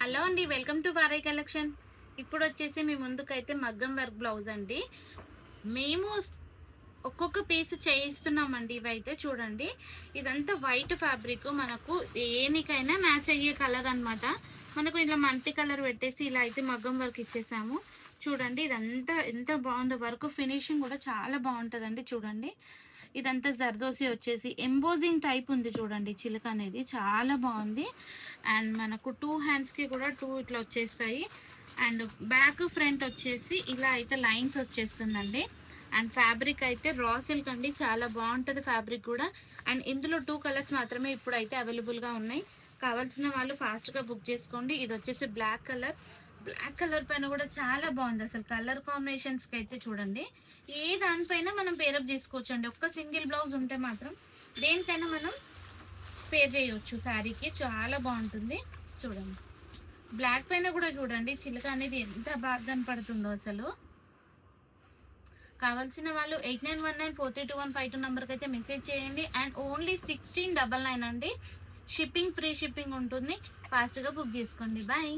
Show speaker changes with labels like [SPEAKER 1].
[SPEAKER 1] Hello అండి, welcome to వారై collection. ఇప్పుడు వచ్చేసి మీ ముందుకైతే మగ్గం వర్క్ బ్లౌజ్ అండి. మేము ఒక్కొక్క పీస్ చేయిస్తున్నామండి. ఇవైతే చూడండి, ఇదంతా వైట్ ఫ్యాబ్రిక్, మనకు దేనికైనా మ్యాచ్ అయ్యే కలర్ అన్నమాట. మనకు ఇలా మల్టీ కలర్ పెట్టేసి ఇలా అయితే మగ్గం వర్క్ ఇచ్చేసాము. చూడండి, ఇదంతా ఎంత బాగుందో, వర్క్ ఫినిషింగ్ కూడా చాలా బాగుంటుందండి. చూడండి, ఇదంతా జర్దోసి వచ్చేసి ఎంబోజింగ్ టైప్ ఉంది. చూడండి, చిలుక అనేది చాలా బాగుంది. అండ్ మనకు 2 హ్యాండ్స్కి కూడా 2 ఇట్లా వచ్చేస్తాయి. అండ్ బ్యాక్ ఫ్రంట్ వచ్చేసి ఇలా అయితే లైన్స్ వచ్చేస్తుందండి. అండ్ ఫ్యాబ్రిక్ అయితే రా సిల్క్ అండి, చాలా బాగుంటుంది ఫ్యాబ్రిక్ కూడా. అండ్ ఇందులో 2 కలర్స్ మాత్రమే ఇప్పుడు అయితే అవైలబుల్గా ఉన్నాయి. కావాల్సిన వాళ్ళు ఫాస్ట్గా బుక్ చేసుకోండి. ఇది వచ్చేసి బ్లాక్ కలర్ పైన కూడా చాలా బాగుంది. అసలు కలర్ కాంబినేషన్స్కి అయితే చూడండి, ఏ దానిపైన మనం పేరప్ చేసుకోవచ్చు అండి. ఒక్క సింగిల్ బ్లౌజ్ ఉంటే మాత్రం దేనికైనా మనం పేర్ చేయవచ్చు శారీకి, చాలా బాగుంటుంది. చూడండి, బ్లాక్ పైన కూడా చూడండి చిలుక అనేది ఎంత బాగా కనపడుతుందో అసలు. కావాల్సిన వాళ్ళు 8919432152 నెంబర్కి అయితే మెసేజ్ చేయండి. అండ్ ఓన్లీ 1699 అండి. ఫ్రీ షిప్పింగ్ ఉంటుంది. ఫాస్ట్గా బుక్ చేసుకోండి. బాయ్.